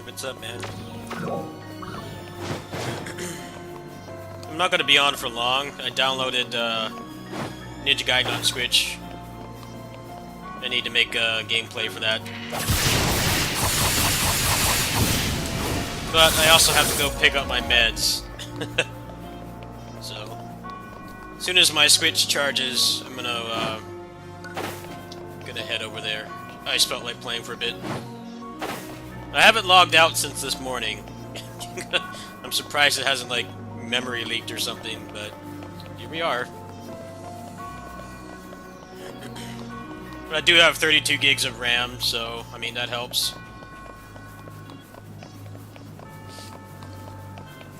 What's up, man? I'm not gonna be on for long. I downloaded Ninja Gaiden on Switch. I need to make a gameplay for that. But I also have to go pick up my meds. So, as soon as my Switch charges, I'm gonna head over there. I just felt like playing for a bit. I haven't logged out since this morning. I'm surprised it hasn't, like, memory leaked or something, but here we are. But I do have 32 gigs of RAM, so, I mean, that helps.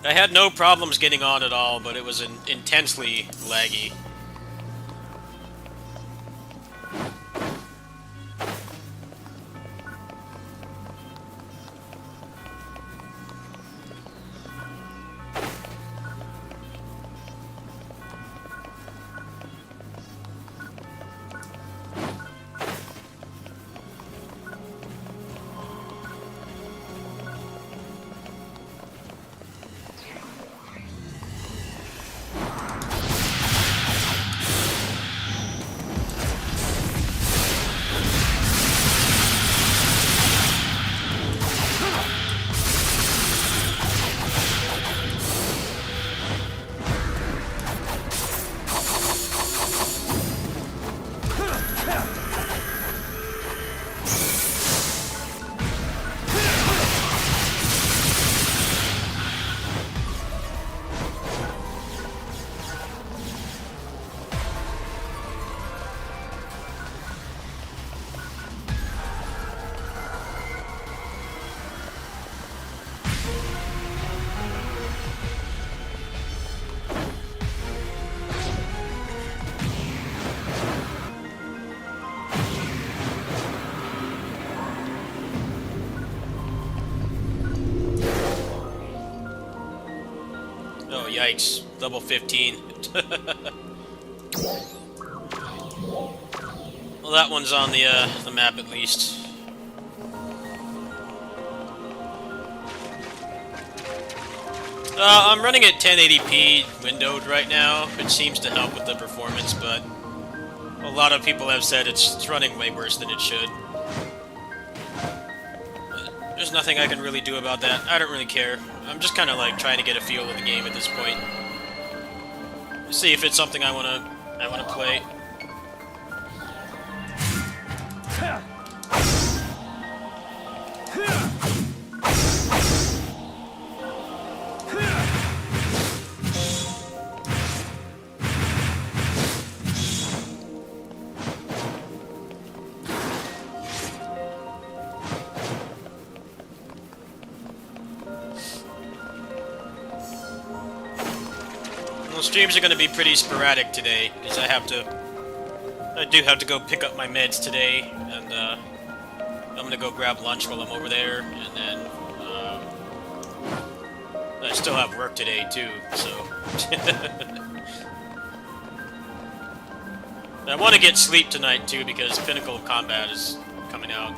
I had no problems getting on at all, but it was intensely laggy. Oh, yikes. Double 15. Well, that one's on the map at least. I'm running at 1080p windowed right now, which seems to help with the performance, but a lot of people have said it's running way worse than it should. There's nothing I can really do about that. I don't really care. I'm just kind of like trying to get a feel of the game at this point. See if it's something I wanna play. Well, streams are going to be pretty sporadic today, because I do have to go pick up my meds today, and I'm going to go grab lunch while I'm over there, and then I still have work today too, so I want to get sleep tonight too, because Pinnacle of Combat is coming out.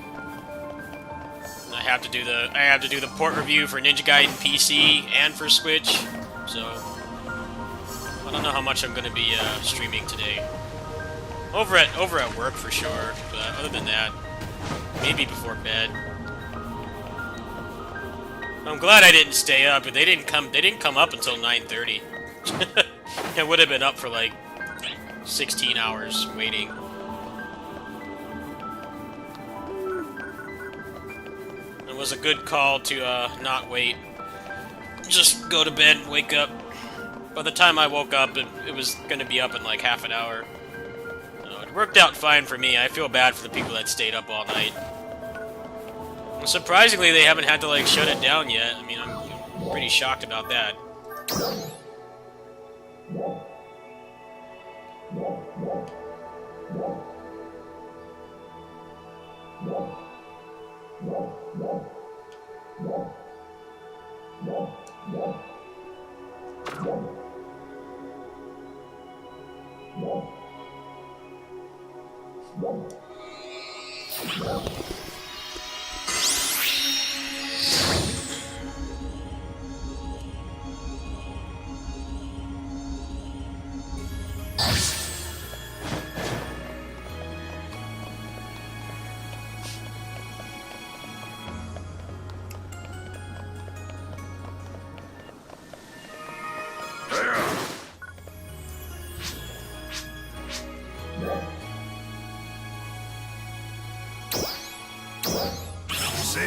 And I have to do the port review for Ninja Gaiden PC and for Switch, so I don't know how much I'm going to be streaming today. Over at work for sure, but other than that, maybe before bed. I'm glad I didn't stay up, but they didn't come up until 9:30. I would have been up for like 16 hours waiting. It was a good call to not wait. Just go to bed and wake up. By the time I woke up, it was going to be up in like half an hour. It worked out fine for me. I feel bad for the people that stayed up all night. And surprisingly, they haven't had to like shut it down yet. I mean, I'm pretty shocked about that.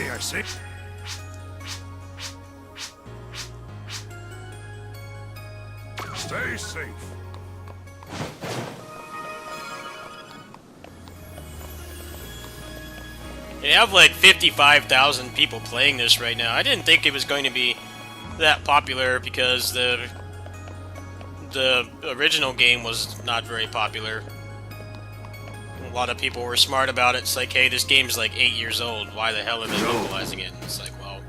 I see. Stay safe. They have like 55,000 people playing this right now. I didn't think it was going to be that popular because the original game was not very popular. A lot of people were smart about it. It's like, hey, this game's like 8 years old. Why the hell are they localizing it? And it's like, well,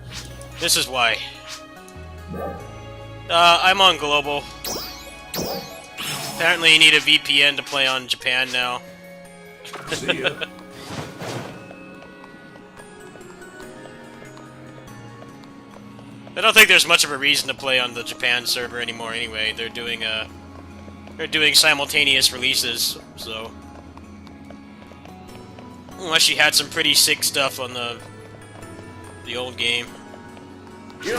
this is why. I'm on global. Apparently you need a VPN to play on Japan now. See ya. I don't think there's much of a reason to play on the Japan server anymore anyway. They're doing simultaneous releases, so unless you had some pretty sick stuff on the old game. Yo!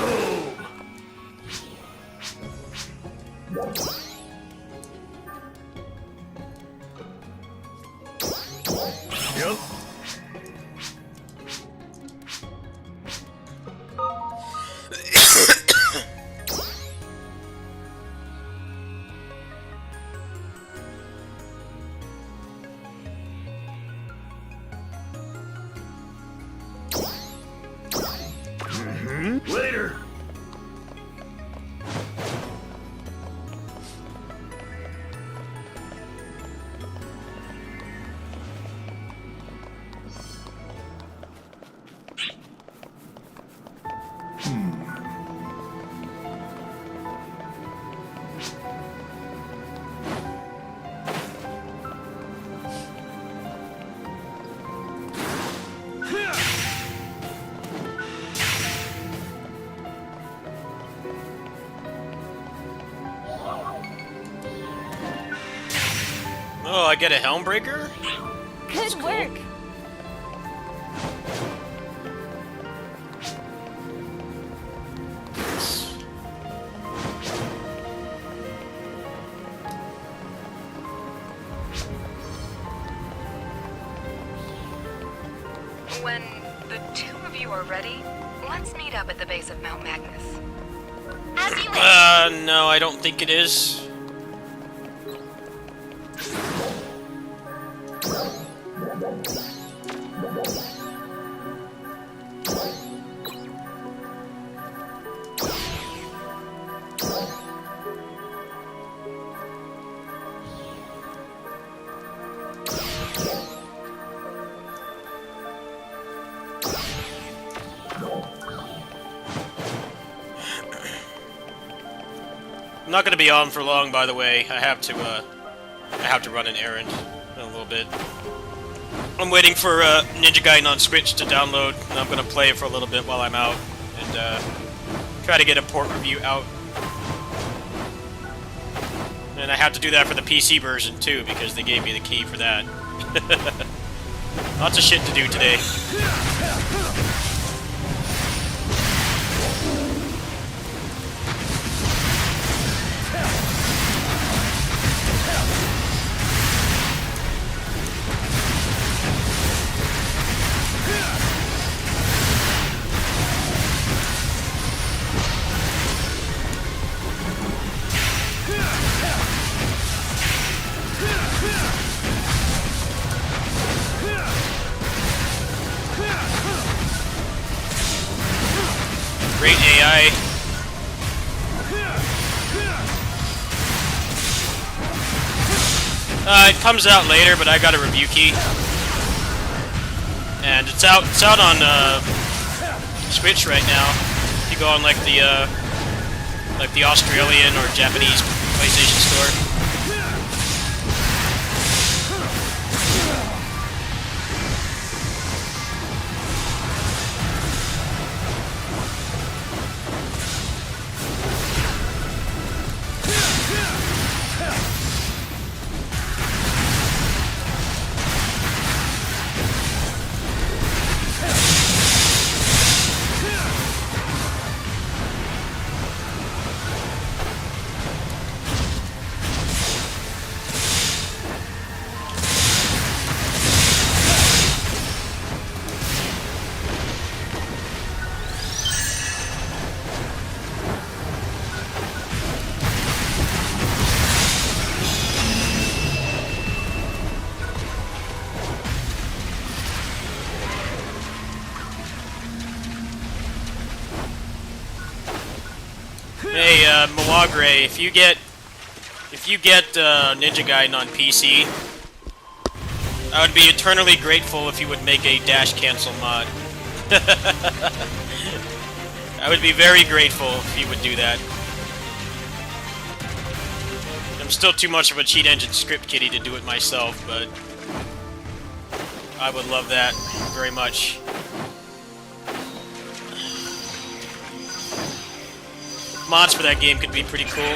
Yep. Later. Oh, I get a Helmbreaker? Good work. When the two of you are ready, let's meet up at the base of Mount Magnus. As you wish. No, I don't think it is. I'm not going to be on for long, by the way. I have to run an errand in a little bit. I'm waiting for Ninja Gaiden on Switch to download, and I'm going to play it for a little bit while I'm out, and try to get a port review out. And I have to do that for the PC version, too, because they gave me the key for that. Lots of shit to do today. Great AI. It comes out later, but I got a review key, and it's out on Switch right now. If you go on like the Australian or Japanese PlayStation Store. Hey, Milagre, if you get Ninja Gaiden on PC, I would be eternally grateful if you would make a dash cancel mod. I would be very grateful if you would do that. I'm still too much of a cheat engine script kiddie to do it myself, but I would love that very much. Mods for that game could be pretty cool.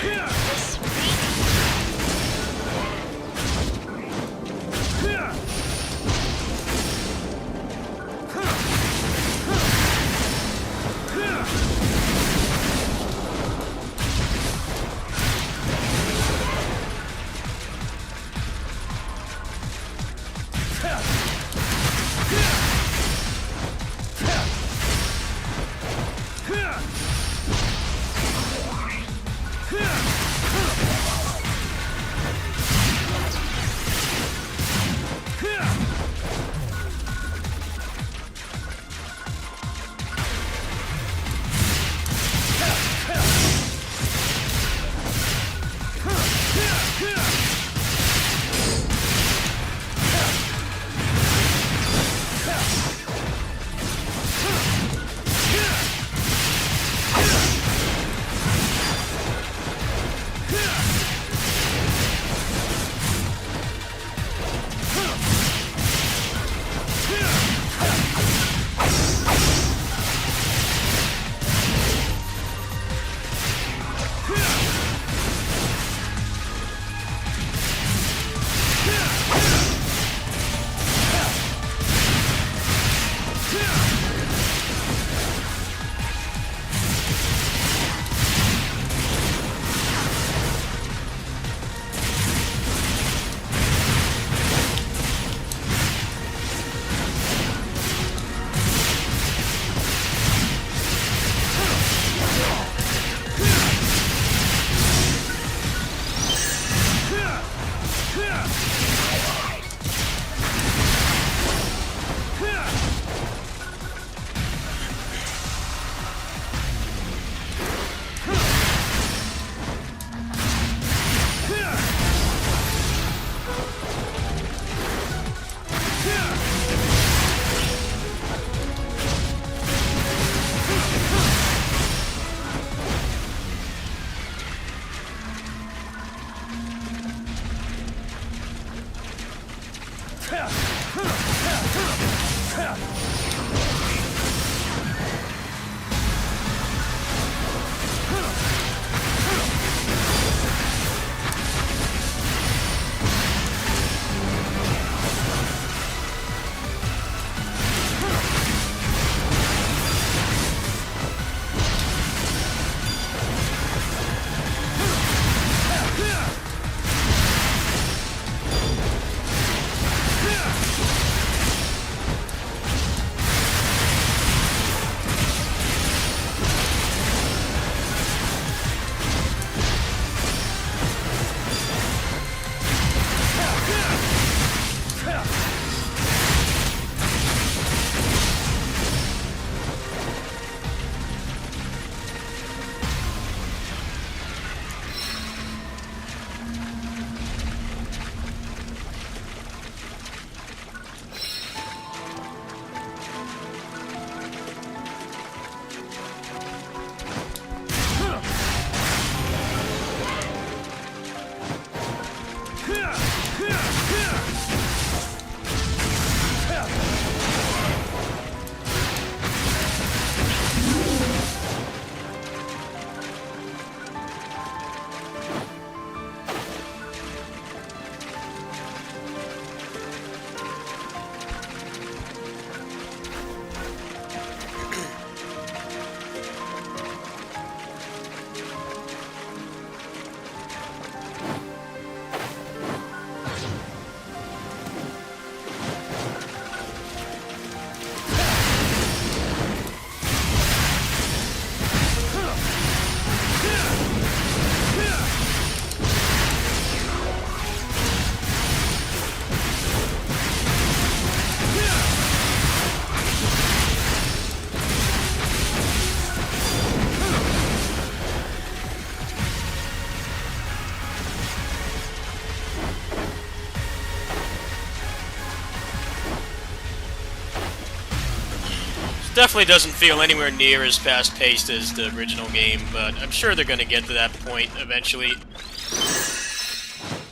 definitely doesn't feel anywhere near as fast-paced as the original game, but I'm sure they're gonna get to that point eventually.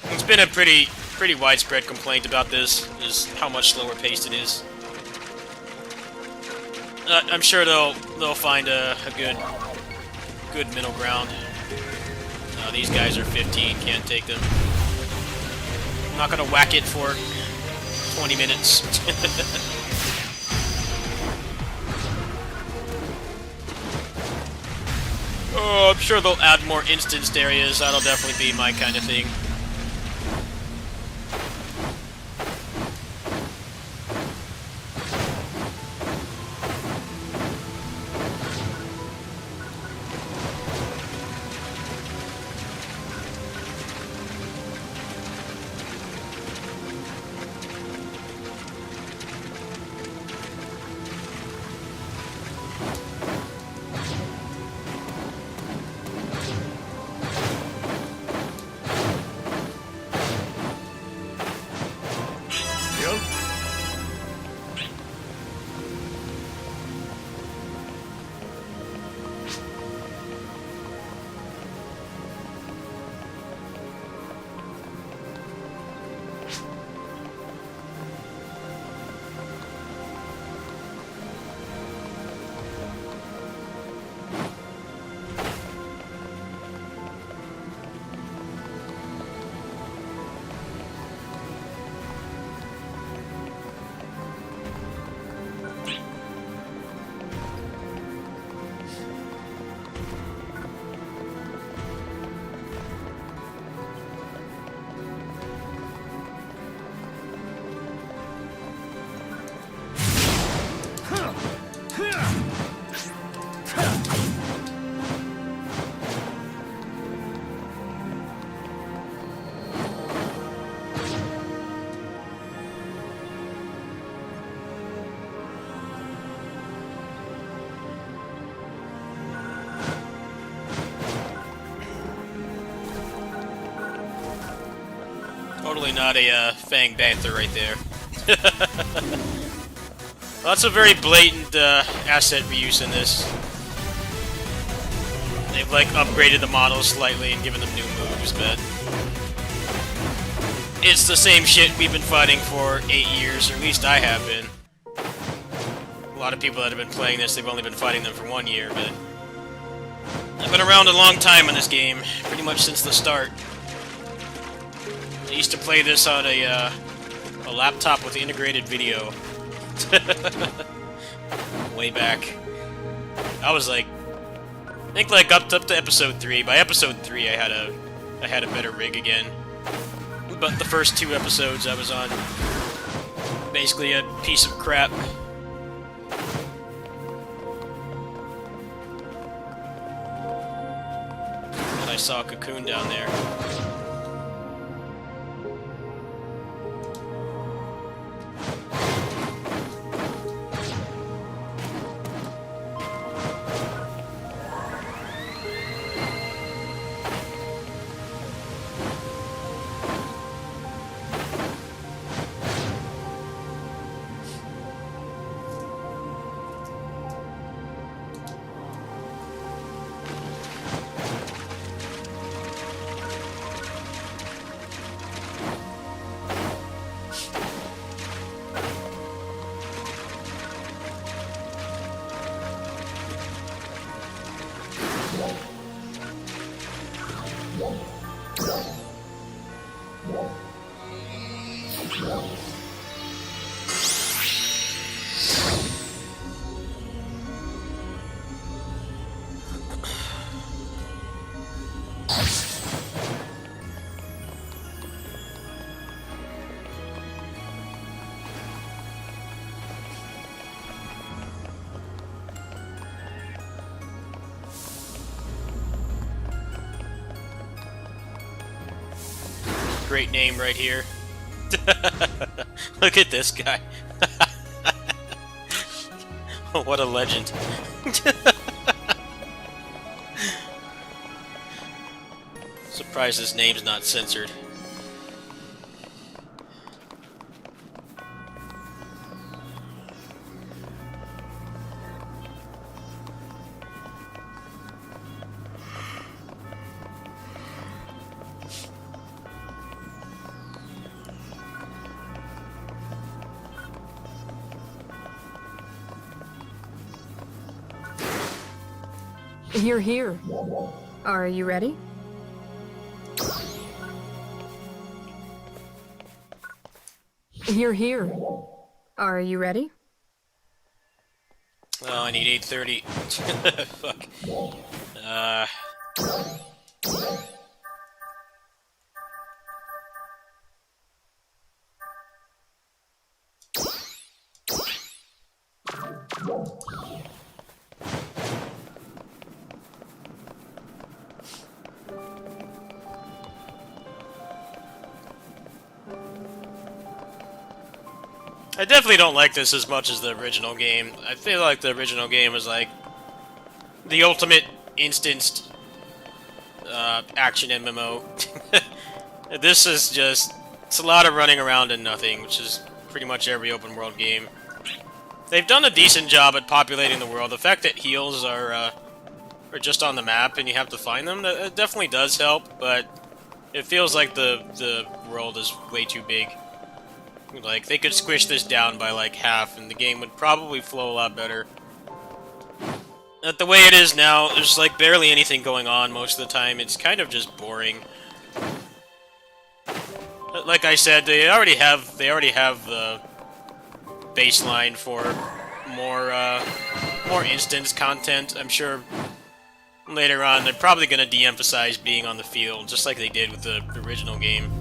It's been a pretty widespread complaint about this, is how much slower paced it is. I'm sure they'll find a good middle ground. These guys are 15, can't take them. I'm not gonna whack it for 20 minutes. Oh, I'm sure they'll add more instanced areas. That'll definitely be my kind of thing. Yep. Totally not a Fang Banther right there. That's a very blatant asset reuse in this. They've like upgraded the models slightly and given them new moves, but it's the same shit we've been fighting for 8 years, or at least I have been. A lot of people that have been playing this, they've only been fighting them for 1 year, but I've been around a long time in this game, pretty much since the start. I used to play this on a laptop with integrated video. Way back. I was like, I think like up to episode 3. By episode 3, I had a better rig again. But the first 2 episodes I was on basically a piece of crap. And I saw a cocoon down there. Great name right here. Look at this guy. What a legend. Surprised his name's not censored. You're here. Are you ready? You're here. Are you ready? Oh, I need 830. Fuck. I definitely don't like this as much as the original game. I feel like the original game was like the ultimate instanced action MMO. This is just, it's a lot of running around and nothing, which is pretty much every open world game. They've done a decent job at populating the world. The fact that heals are just on the map and you have to find them, that definitely does help, but it feels like the world is way too big. Like, they could squish this down by like half and the game would probably flow a lot better. But the way it is now, there's like barely anything going on most of the time. It's kind of just boring. But like I said, they already have the baseline for more instance content. I'm sure later on they're probably going to de-emphasize being on the field, just like they did with the original game.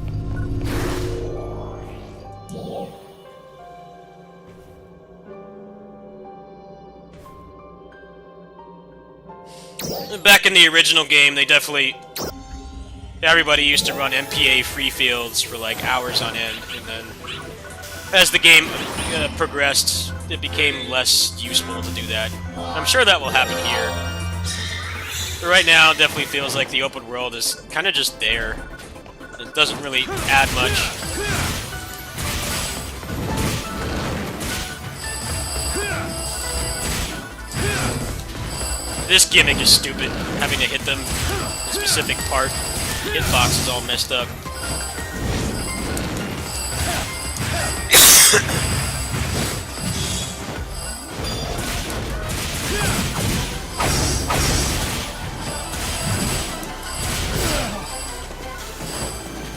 Back in the original game, they definitely... everybody used to run MPA free fields for like hours on end, and then as the game progressed, it became less useful to do that. I'm sure that will happen here. But right now, it definitely feels like the open world is kind of just there. It doesn't really add much. This gimmick is stupid, having to hit them a specific part. The hitbox is all messed up.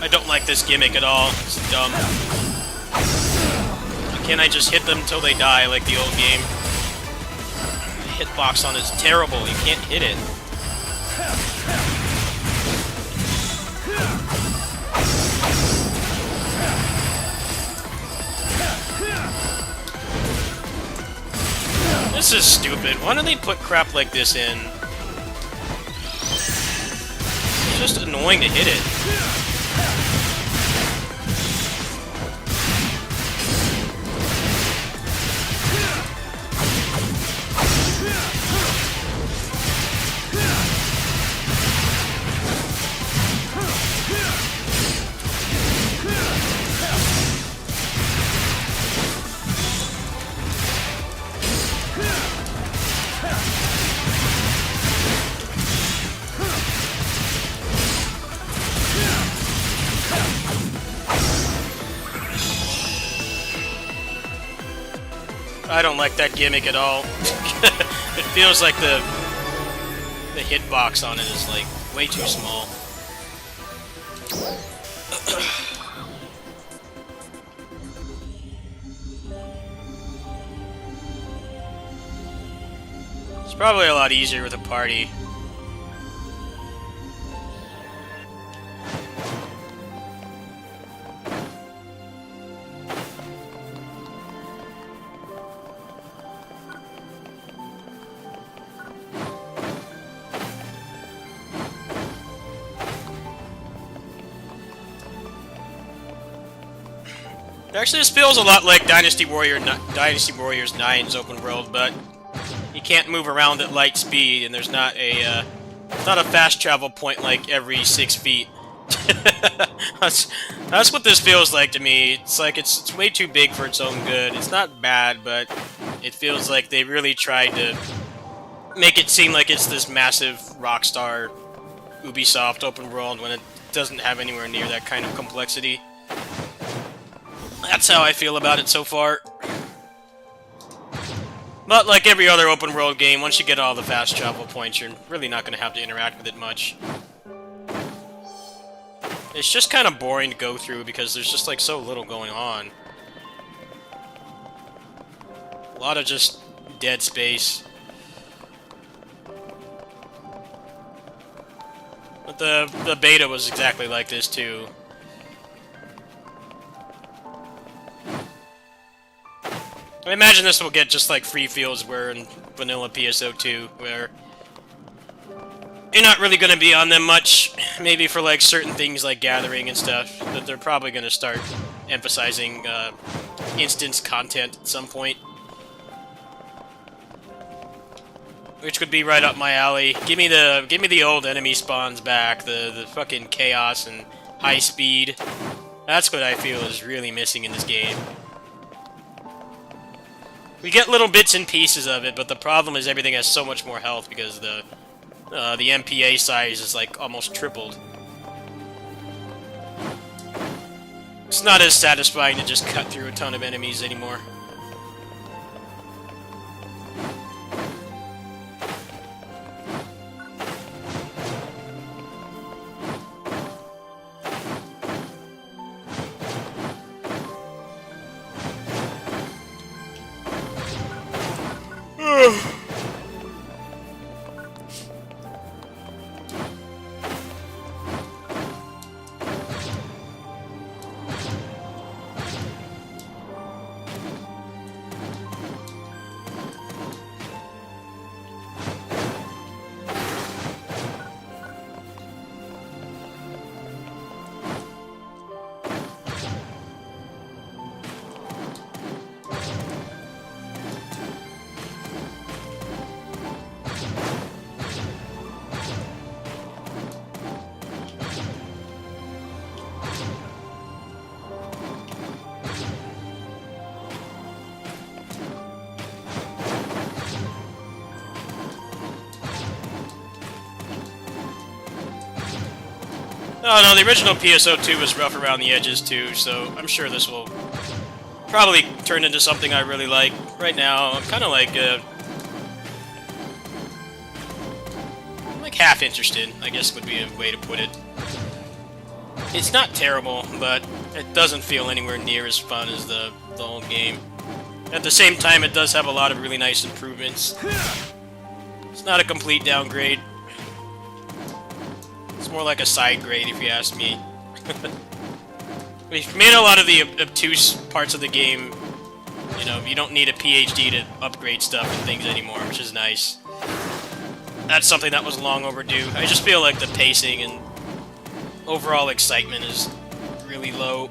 I don't like this gimmick at all. It's dumb. Can't I just hit them until they die like the old game? Hitbox on is terrible. You can't hit it. This is stupid. Why don't they put crap like this in? It's just annoying to hit it. I don't like that gimmick at all. It feels like the hitbox on it is like way too small. It's probably a lot easier with a party. Actually, this feels a lot like Dynasty Warriors 9's open world, but you can't move around at light speed, and there's not a fast travel point like every 6 feet. That's what this feels like to me. It's like it's way too big for its own good. It's not bad, but it feels like they really tried to make it seem like it's this massive Rockstar Ubisoft open world when it doesn't have anywhere near that kind of complexity. That's how I feel about it so far. But like every other open world game, once you get all the fast travel points, you're really not going to have to interact with it much. It's just kind of boring to go through because there's just like so little going on. A lot of just dead space. But the beta was exactly like this too. I imagine this will get just like free feels where in vanilla PSO2, where you're not really going to be on them much, maybe for like certain things like gathering and stuff, but they're probably going to start emphasizing instance content at some point. Which would be right up my alley. Give me the old enemy spawns back, the fucking chaos and high speed. That's what I feel is really missing in this game. We get little bits and pieces of it, but the problem is everything has so much more health because the MPA size is like almost tripled. It's not as satisfying to just cut through a ton of enemies anymore. Oh no, the original PSO2 was rough around the edges too, so I'm sure this will probably turn into something I really like. Right now, I'm kind of like half interested, I guess would be a way to put it. It's not terrible, but it doesn't feel anywhere near as fun as the old game. At the same time, it does have a lot of really nice improvements. It's not a complete downgrade. It's more like a side grade, if you ask me. We've made a lot of the obtuse parts of the game. You know, you don't need a PhD to upgrade stuff and things anymore, which is nice. That's something that was long overdue. I just feel like the pacing and overall excitement is really low.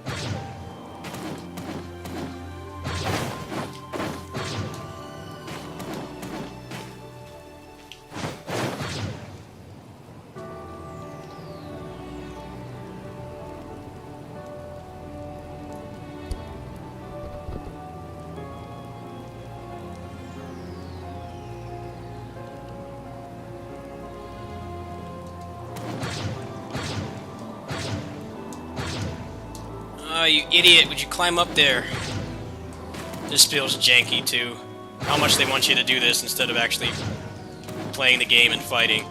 Oh, you idiot, would you climb up there? This feels janky, too. How much they want you to do this instead of actually playing the game and fighting.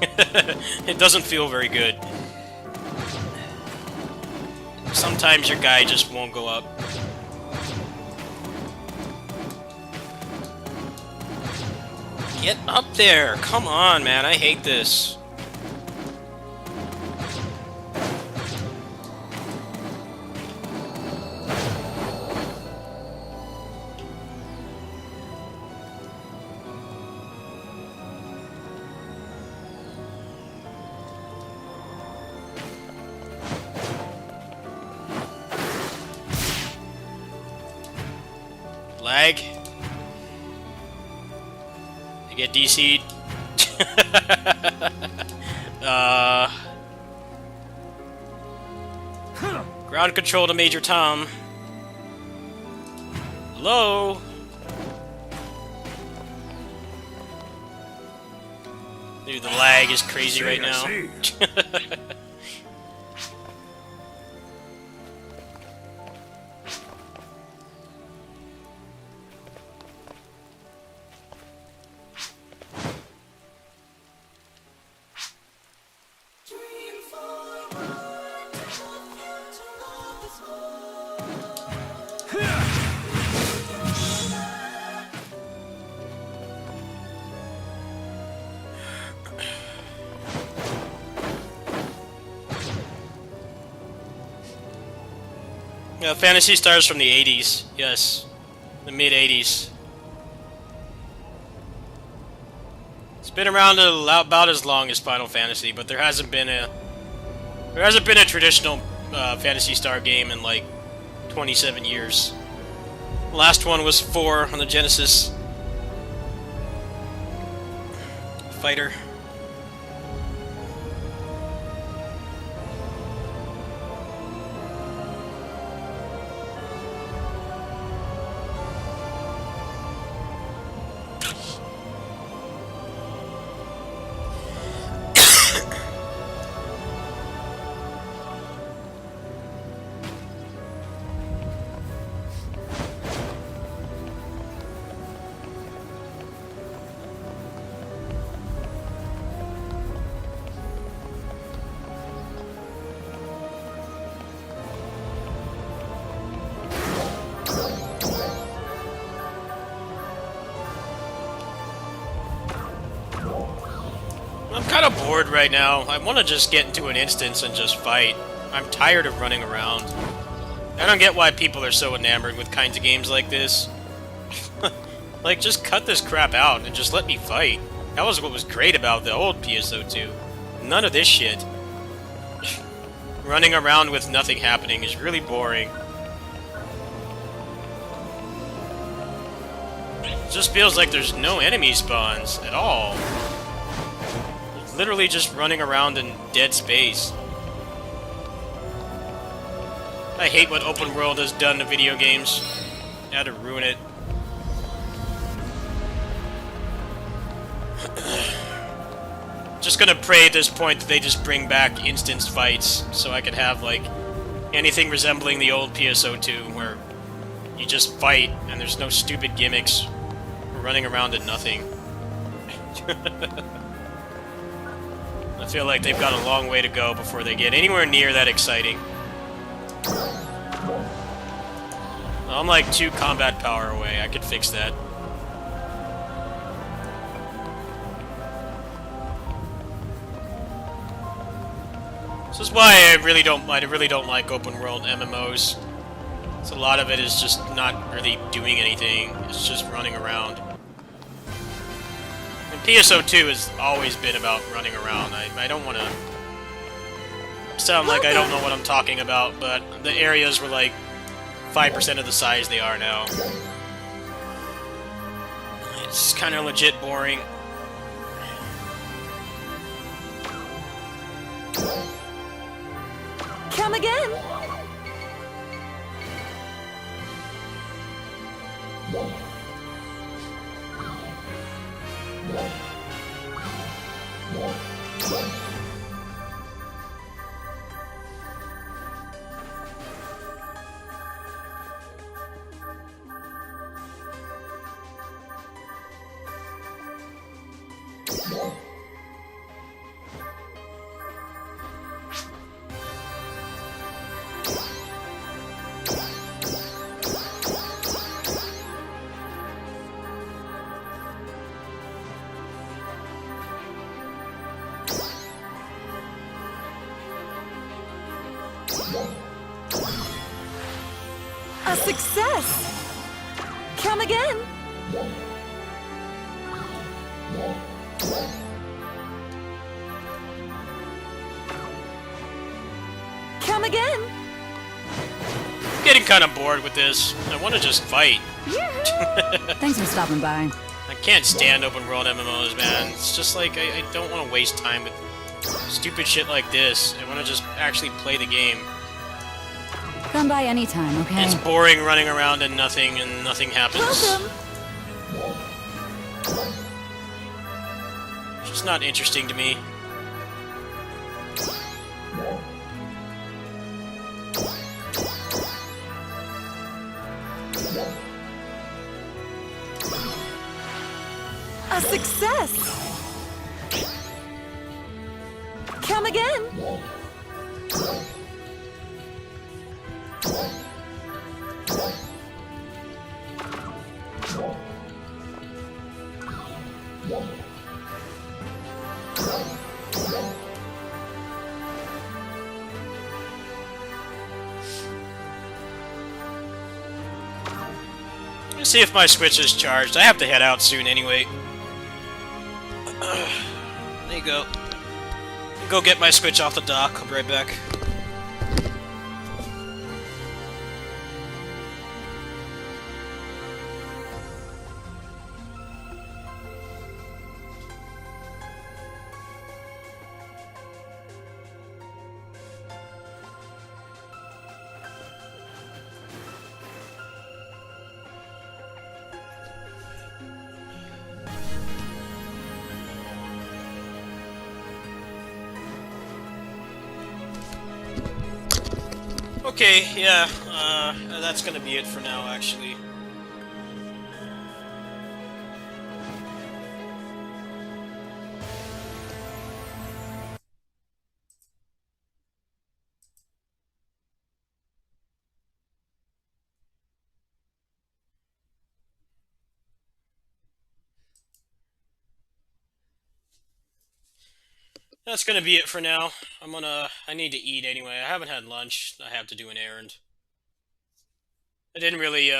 It doesn't feel very good. Sometimes your guy just won't go up. Get up there! Come on, man, I hate this. Lag. I get DC'd. Ground control to Major Tom. Hello? Dude, the lag is crazy right now. Phantasy Stars from the 80s. Yes. The mid-80s. It's been around about as long as Final Fantasy, but there hasn't been a traditional Phantasy Star game in like 27 years. The last one was 4 on the Genesis. Fighter. I'm kind of bored right now. I want to just get into an instance and just fight. I'm tired of running around. I don't get why people are so enamored with kinds of games like this. Like, just cut this crap out and just let me fight. That was what was great about the old PSO2. None of this shit. Running around with nothing happening is really boring. It just feels like there's no enemy spawns at all. Literally just running around in dead space. I hate what open world has done to video games. They had to ruin it. Just gonna pray at this point that they just bring back instance fights so I can have like anything resembling the old PSO2 where you just fight and there's no stupid gimmicks running around at nothing. I feel like they've got a long way to go before they get anywhere near that exciting. I'm like 2 combat power away. I could fix that. This is why I really don't like open world MMOs. So a lot of it is just not really doing anything. It's just running around. And PSO2 has always been about running around. I don't want to sound like I don't know what I'm talking about, but the areas were like 5% of the size they are now. It's kind of legit boring. Come again. A success! Come again! Come again! I'm getting kind of bored with this. I want to just fight. Thanks for stopping by. I can't stand open world MMOs, man. It's just like, I don't want to waste time with stupid shit like this. I want to just actually play the game. Come by anytime, okay? It's boring running around and nothing happens. Welcome! It's just not interesting to me. A success! Come again! Let's see if my Switch is charged. I have to head out soon anyway. There you go. Go get my Switch off the dock. I'll be right back. Okay, yeah, that's gonna be it for now, actually. That's gonna be it for now. I need to eat anyway. I haven't had lunch. I have to do an errand. I didn't really,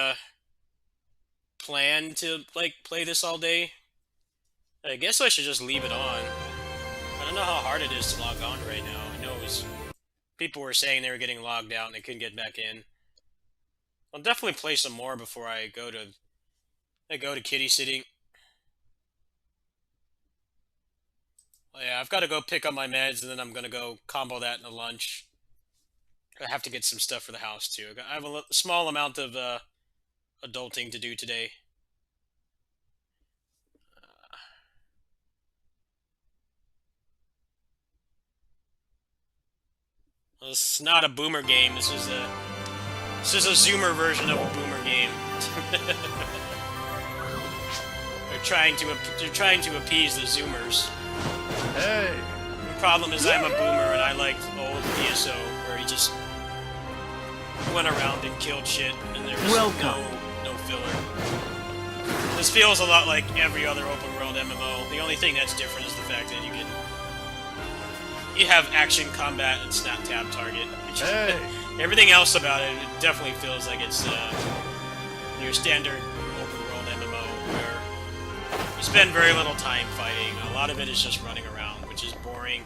plan to, like, play this all day. I guess I should just leave it on. I don't know how hard it is to log on right now. I know people were saying they were getting logged out and they couldn't get back in. I'll definitely play some more before I go to kitty sitting. Well, yeah, I've got to go pick up my meds, and then I'm gonna go combo that into lunch. I have to get some stuff for the house too. I have a small amount of adulting to do today. Well, this is not a boomer game. This is a Zoomer version of a boomer game. They're trying to appease the Zoomers. Hey! The problem is I'm a boomer and I like old PSO where he just went around and killed shit and there was no filler. This feels a lot like every other open world MMO. The only thing that's different is the fact that you have action, combat, and snap tab target. Hey! Everything else about it definitely feels like it's your standard open world MMO where you spend very little time fighting. A lot of it is just running around, which is boring.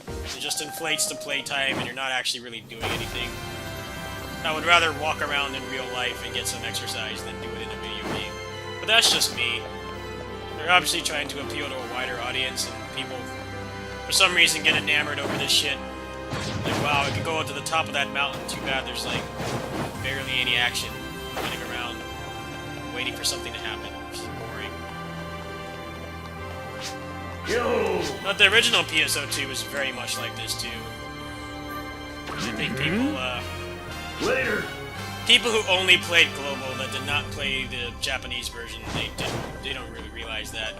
It just inflates the playtime and you're not actually really doing anything. I would rather walk around in real life and get some exercise than do it in a video game. But that's just me. They're obviously trying to appeal to a wider audience, and people, for some reason, get enamored over this shit. Like, wow, I could go up to the top of that mountain. Too bad there's, like, barely any action running around, waiting for something to happen. It's boring. Yo! But the original PSO2 was very much like this, too. I think Later! people who only played Global that did not play the Japanese version, they don't really realize that.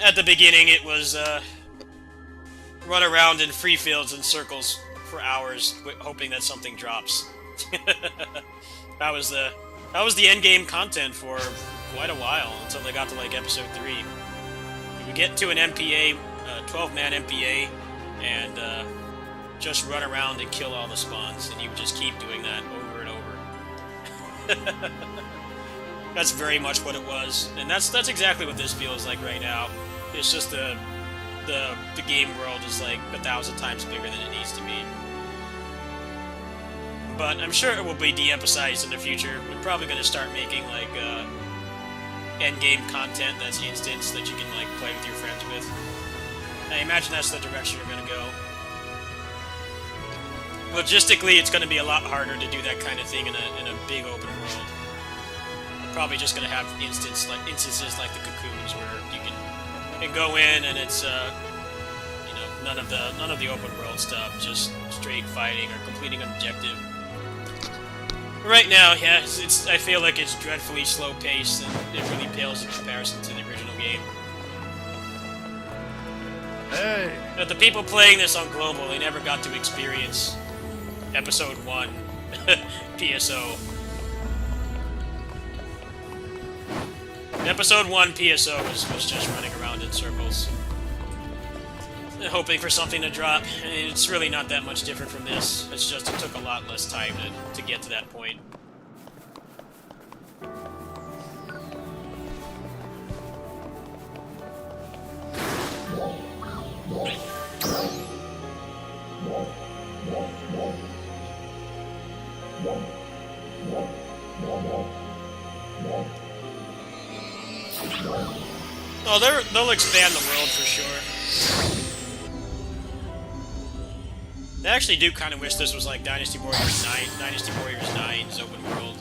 At the beginning, it was, run around in free fields and circles for hours, hoping that something drops. That was the end game content for quite a while, until they got to, like, episode 3. You would get to an MPA, 12-man MPA, and, just run around and kill all the spawns, and you would just keep doing that over and over. That's very much what it was, and that's exactly what this feels like right now. It's just the game world is like 1,000 times bigger than it needs to be. But I'm sure it will be de-emphasized in the future. We're probably going to start making like end-game content that's instance that you can like play with your friends with. I imagine that's the direction you're going to go. Logistically, it's going to be a lot harder to do that kind of thing in a big open world. We're probably just going to have instances like the Cocoons, where you can go in and it's you know, none of the open world stuff, just straight fighting or completing an objective. Right now, yeah, I feel like it's dreadfully slow paced and it really pales in comparison to the original game. Hey! But the people playing this on Global, they never got to experience Episode 1 PSO. Episode 1 PSO was just running around in circles, hoping for something to drop. And it's really not that much different from this. It's just it took a lot less time to get to that point. Oh, they'll expand the world for sure. I actually do kind of wish this was like Dynasty Warriors 9, Dynasty Warriors 9's open world,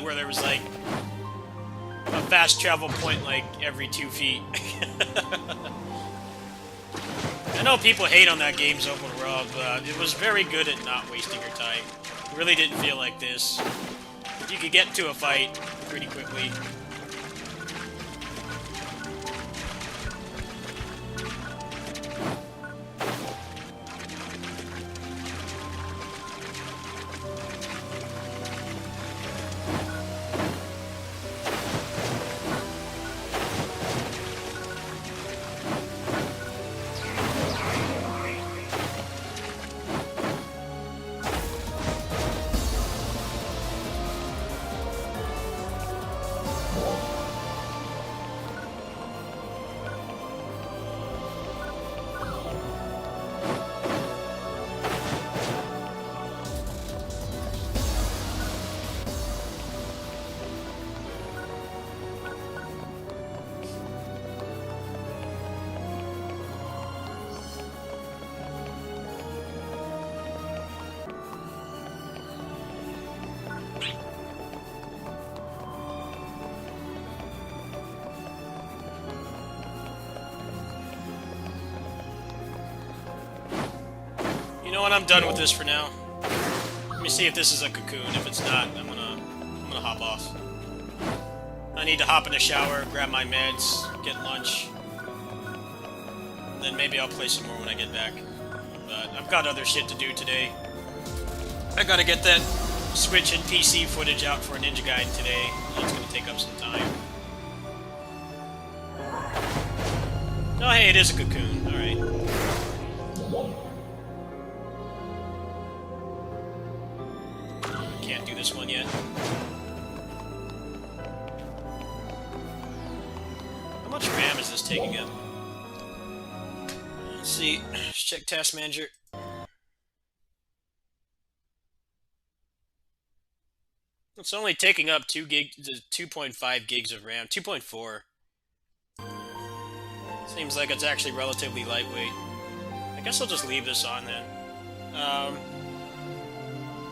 where there was like a fast travel point like every 2 feet. I know people hate on that game's open world, but it was very good at not wasting your time. It really didn't feel like this. You could get into a fight pretty quickly. You know what? I'm done with this for now. Let me see if this is a cocoon. If it's not, I'm gonna hop off. I need to hop in the shower, grab my meds, get lunch, and then maybe I'll play some more when I get back. But I've got other shit to do today. I gotta get that Switch and PC footage out for a Ninja Guide today. That's gonna take up some time. Oh, hey, it is a cocoon. Alright. Can't do this one yet. How much RAM is this taking up? Let's see. Let's check Task Manager. It's only taking up 2.5 gigs of RAM. 2.4. Seems like it's actually relatively lightweight. I guess I'll just leave this on then.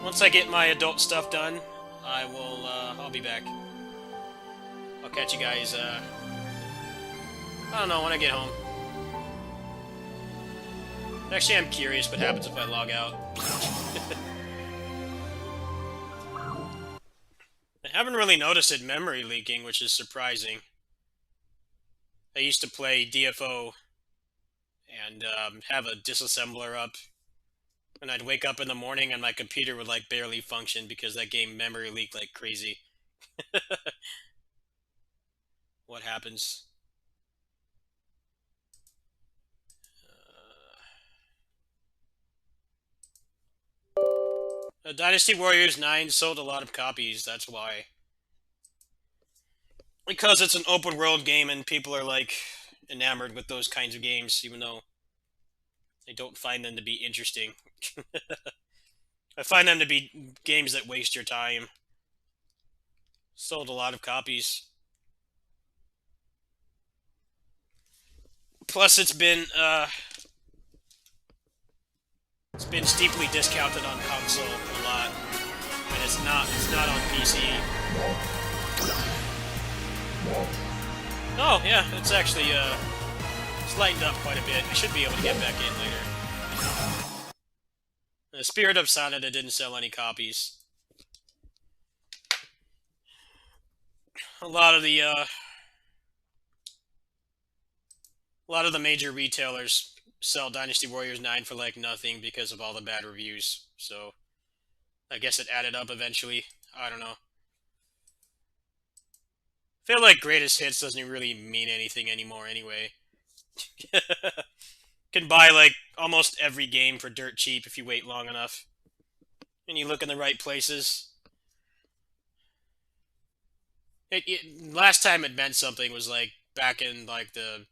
Once I get my adult stuff done, I'll be back. I'll catch you guys, I don't know, when I get home. Actually, I'm curious what happens if I log out. I haven't really noticed it memory leaking, which is surprising. I used to play DFO and have a disassembler up, and I'd wake up in the morning and my computer would like barely function because that game memory leaked like crazy. What happens? Dynasty Warriors 9 sold a lot of copies, that's why. Because it's an open world game and people are like enamored with those kinds of games, even though I don't find them to be interesting. I find them to be games that waste your time. Sold a lot of copies. Plus it's been steeply discounted on console a lot. And it's not on PC. Oh, yeah, it's actually, it's lightened up quite a bit. I should be able to get back in later. The Spirit of Sanada didn't sell any copies. A lot of the major retailers sell Dynasty Warriors 9 for like nothing because of all the bad reviews. So, I guess it added up eventually. I don't know. I feel like greatest hits doesn't really mean anything anymore anyway. Can buy like almost every game for dirt cheap if you wait long enough. And you look in the right places. Last time it meant something was like back in like the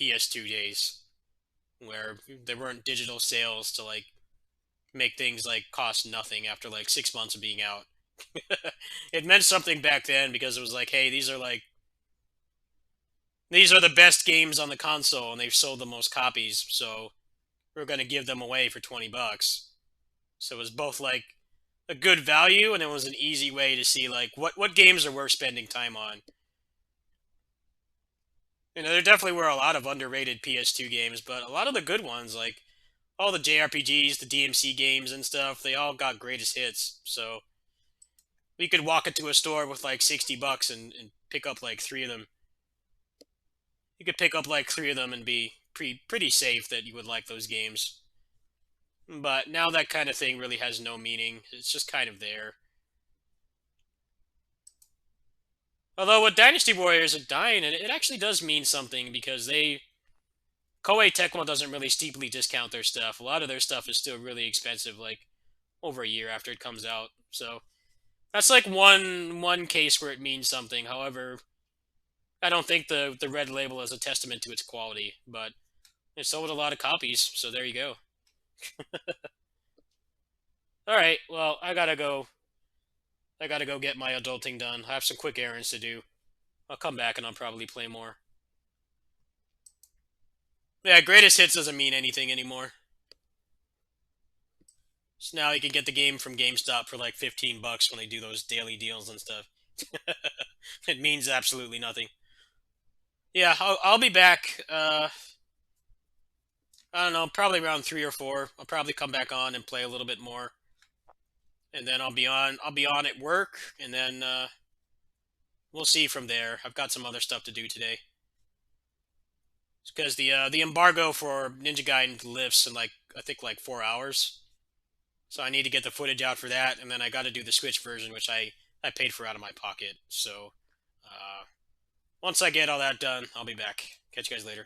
PS2 days, where there weren't digital sales to like make things like cost nothing after like 6 months of being out. It meant something back then because it was like, hey, these are the best games on the console and they've sold the most copies, so we're going to give them away for 20 bucks. So it was both like a good value and it was an easy way to see like what games are worth spending time on. There definitely were a lot of underrated PS2 games, but a lot of the good ones, like all the JRPGs, the DMC games and stuff, they all got greatest hits. So we could walk into a store with like 60 bucks and pick up like three of them. You could pick up like three of them and be pretty safe that you would like those games. But now that kind of thing really has no meaning. It's just kind of there. Although with Dynasty Warriors are dying, it actually does mean something because Koei Tecmo doesn't really steeply discount their stuff. A lot of their stuff is still really expensive, like over a year after it comes out. So that's like one case where it means something. However, I don't think the red label is a testament to its quality, but it sold a lot of copies, so there you go. All right, well, I gotta go. I gotta go get my adulting done. I have some quick errands to do. I'll come back and I'll probably play more. Yeah, greatest hits doesn't mean anything anymore. So now you can get the game from GameStop for like 15 bucks when they do those daily deals and stuff. It means absolutely nothing. Yeah, I'll be back. I don't know, probably around 3 or 4. I'll probably come back on and play a little bit more, and then I'll be on. I'll be on at work, and then we'll see from there. I've got some other stuff to do today because the embargo for Ninja Gaiden lifts in like I think like 4 hours. So I need to get the footage out for that, and then I got to do the Switch version, which I paid for out of my pocket. So once I get all that done, I'll be back. Catch you guys later.